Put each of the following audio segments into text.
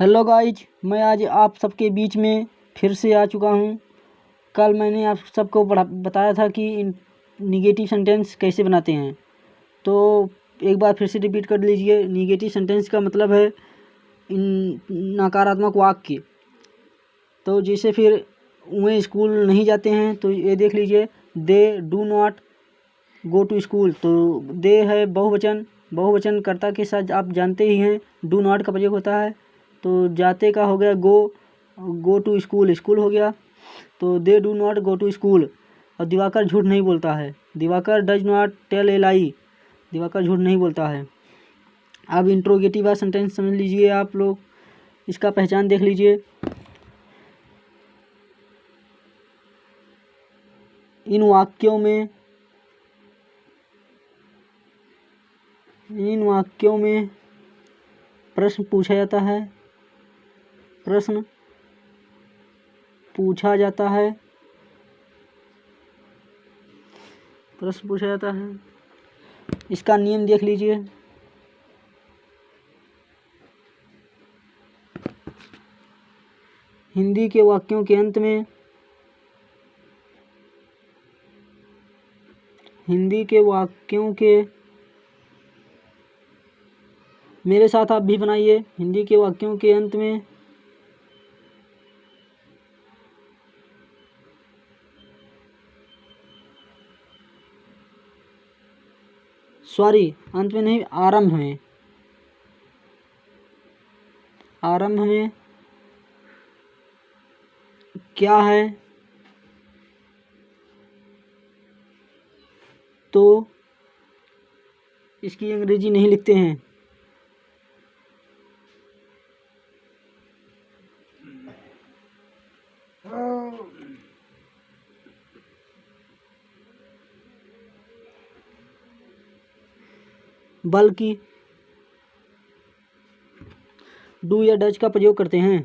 Hello guys, मैं आज आप सबके बीच में फिर से आ चुका हूँ। कल मैंने आप सबको बताया था कि निगेटिव सेंटेंस कैसे बनाते हैं, तो एक बार फिर से रिपीट कर लीजिए। निगेटिव सेंटेंस का मतलब है नकारात्मक वाक्य। तो जैसे फिर वे स्कूल नहीं जाते हैं, तो ये देख लीजिए, they do not go to school. तो दे है बहुवचन, बहुवचन कर्ता के साथ आप जानते ही हैं डू नॉट का प्रयोग होता है। तो जाते का हो गया गो टू स्कूल, स्कूल हो गया। तो they do not go to school. और दिवाकर झूठ नहीं बोलता है, Divakar does not tell a lie, Divakar झूठ नहीं बोलता है। अब इंट्रोगेटिव सेंटेंस समझ लीजिए आप लोग, इसका पहचान देख लीजिए। इन वाक्यों में प्रश्न पूछा जाता है, प्रश्न पूछा जाता है, प्रश्न पूछा जाता है। इसका नियम देख लीजिए। हिंदी के वाक्यों के अंत में, हिंदी के वाक्यों के, मेरे साथ आप भी बनाइए, हिंदी के वाक्यों के अंत में अंत में नहीं, आरंभ में, आरंभ में क्या है तो इसकी अंग्रेजी नहीं लिखते हैं। बल्कि डू या डज का प्रयोग करते हैं,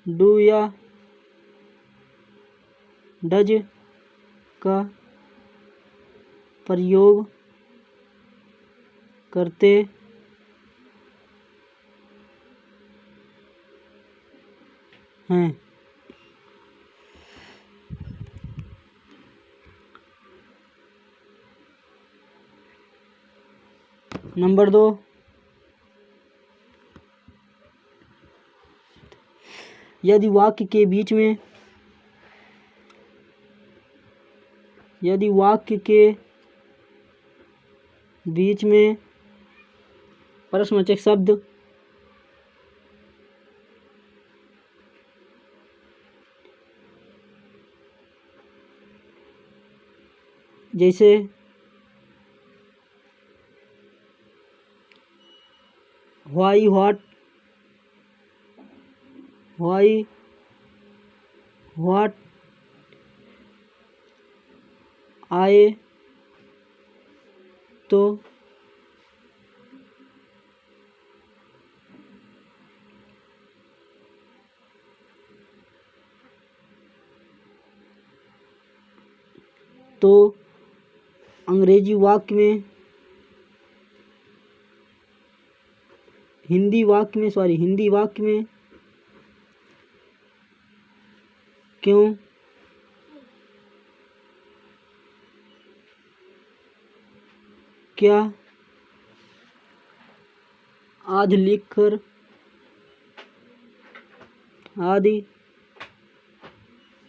डू या डज का प्रयोग करते हैं। नंबर 2, यदि वाक्य के बीच में, यदि वाक्य के बीच में प्रश्नवाचक शब्द जैसे व्हाई, व्हाट, व्हाई, व्हाट आए, तो अंग्रेजी वाक्य में, हिंदी वाक्य में क्यों, क्या आदि लिखकर, आदि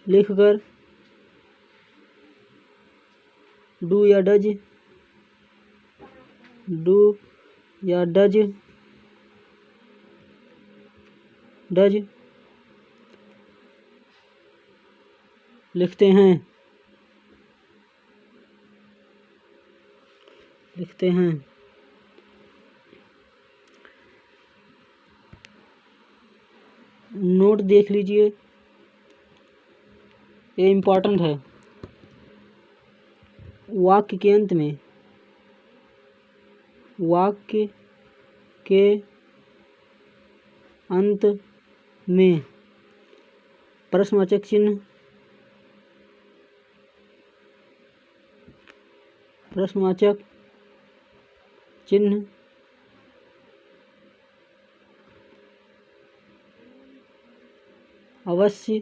लिखकर, डू या डज, डू या डज, डज लिखते हैं, लिखते हैं। नोट देख लीजिए, ये इम्पोर्टेंट है। वाक्य के अंत में, वाक्य के अंत में प्रश्नवाचक चिन्ह, प्रश्नवाचक चिन्ह अवश्य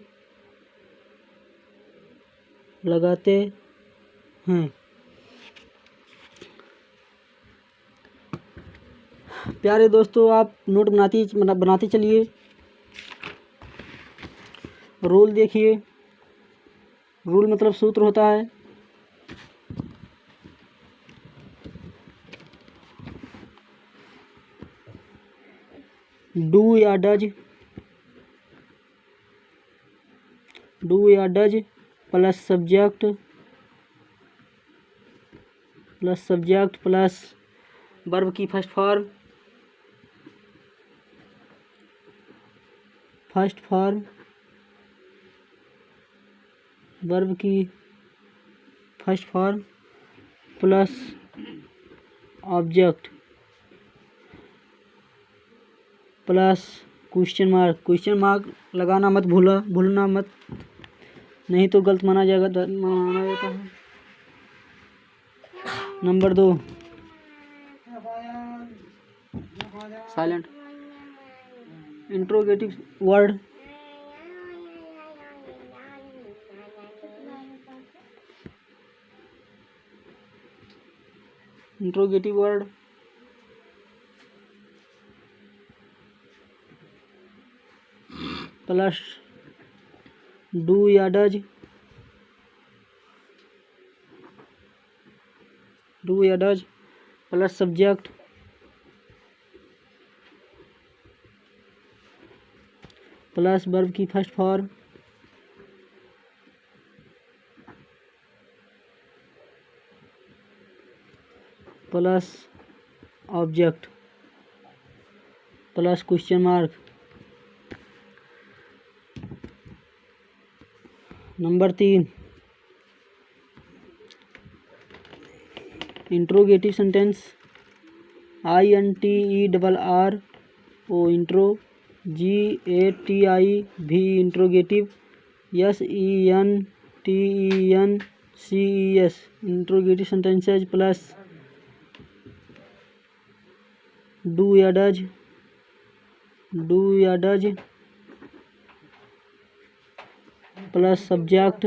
लगाते हैं। प्यारे दोस्तों, आप नोट बनाते चलिए। रूल देखिए, रूल मतलब सूत्र होता है। डू या does plus subject plus verb की फर्स्ट फॉर्म वर्ब की first form plus object plus question mark लगाना मत भूलना मत, नहीं तो गलत माना जाता है। Number 2, silent interrogative word. Plus do या does plus subject plus verb की first form plus object plus question mark. Number 3, interrogative sentence. INTERRO intro, GATIV interrogative, SENTENCES interrogative sentences plus do या does plus subject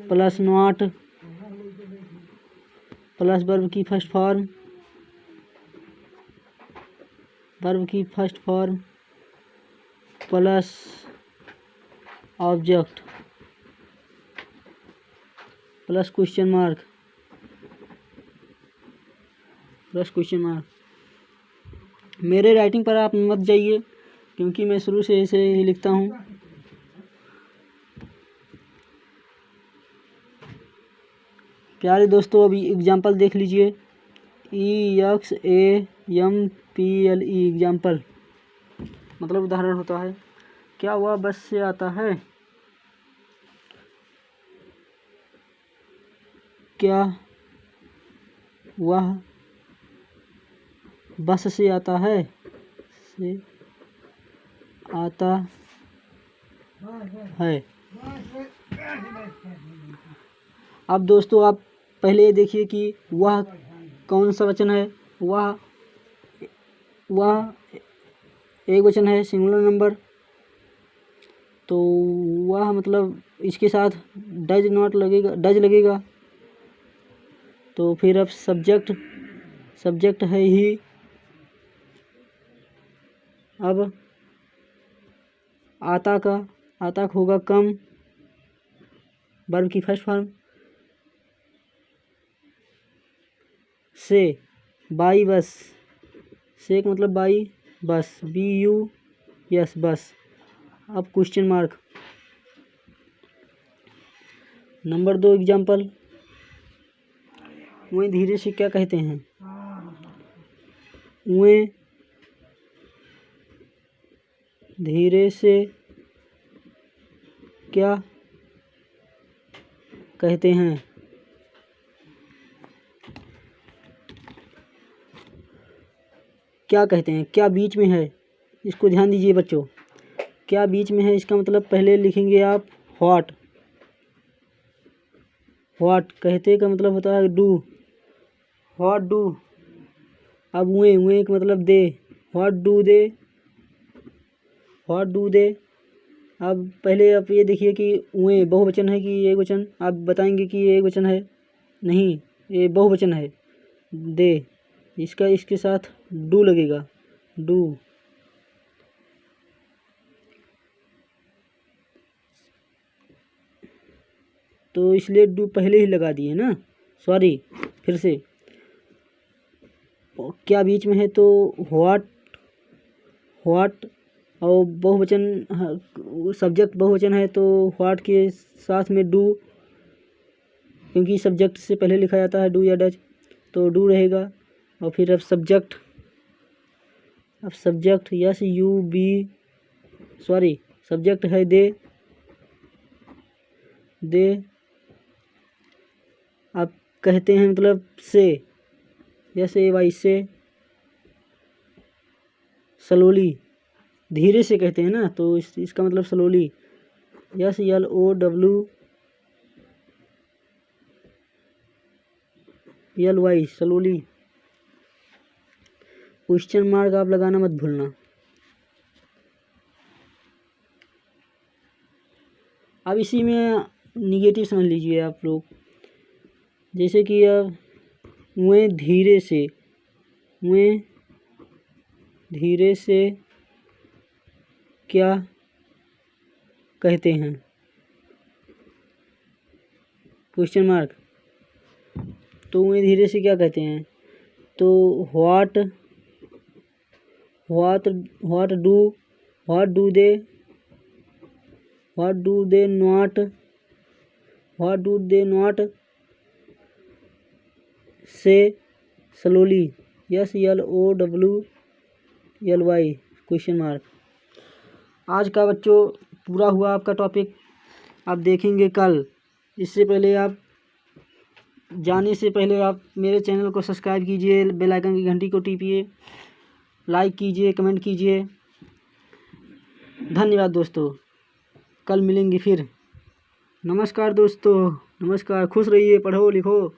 plus not plus verb की first form plus object plus question mark मेरे writing पर आप मत जाइए, क्योंकि मैं शुरू से ऐसे ही लिखता हूँ। प्यारे दोस्तों, अभी एग्जाम्पल देख लीजिए। EXAMPLE एग्जाम्पल मतलब उदाहरण होता है। क्या वह बस से आता है? क्या वह बस से आता है? अब दोस्तों, आप पहले ये देखिए कि वह कौन सा वचन है। वह एक वचन है, सिंगुलर नंबर। तो वह मतलब इसके साथ डज लगेगा। तो फिर अब सब्जेक्ट है ही। अब आता होगा कम, वर्ब की फर्स्ट फॉर्म से, बाई बस, से का मतलब बाई बस, BUS बस। अब क्वेश्चन मार्क। Number 2 example. वहीं धीरे से क्या कहते हैं? वहीं धीरे से क्या कहते हैं? क्या बीच में है? इसको ध्यान दीजिए बच्चों। क्या बीच में है, इसका मतलब पहले लिखेंगे आप व्हाट कहते का मतलब होता है डू, व्हाट डू। अब वे का मतलब they, what do they what do they. अब पहले आप ये देखिए कि वे बहुवचन है कि एकवचन। आप बताएंगे कि ये एकवचन है, नहीं ये बहुवचन है। दे, इसके साथ डू लगेगा, डू। तो इसलिए डू पहले ही लगा दिए ना, सॉरी फिर से। क्या बीच में है तो व्हाट और बहुवचन, सब्जेक्ट बहुवचन है तो व्हाट के साथ में डू, क्योंकि सब्जेक्ट से पहले लिखा जाता है डू या डज, तो डू रहेगा। और फिर अब subject S U B, sorry subject है दे। आप कहते हैं मतलब से, यस ए वाई से, स्लोली, धीरे से कहते हैं ना, तो इसका मतलब slowly, S L O W L Y, slowly. Question mark आप लगाना मत भूलना। अब इसी में निगेटिव समझ लीजिए आप लोग, जैसे कि अब वे धीरे से क्या कहते हैं, क्वेश्चन मार्क। तो वे धीरे से क्या कहते हैं, तो what do they not say slowly, S L O W L Y, question mark. आज का बच्चों पूरा हुआ आपका टॉपिक, आप देखेंगे कल। इससे पहले आप जाने से पहले आप मेरे चैनल को सब्सक्राइब कीजिए, बेल आइकन की घंटी को टीपिए, लाइक कीजिए, कमेंट कीजिए। धन्यवाद दोस्तों, कल मिलेंगे फिर। नमस्कार दोस्तों, नमस्कार। खुश रहिए, पढ़ो लिखो।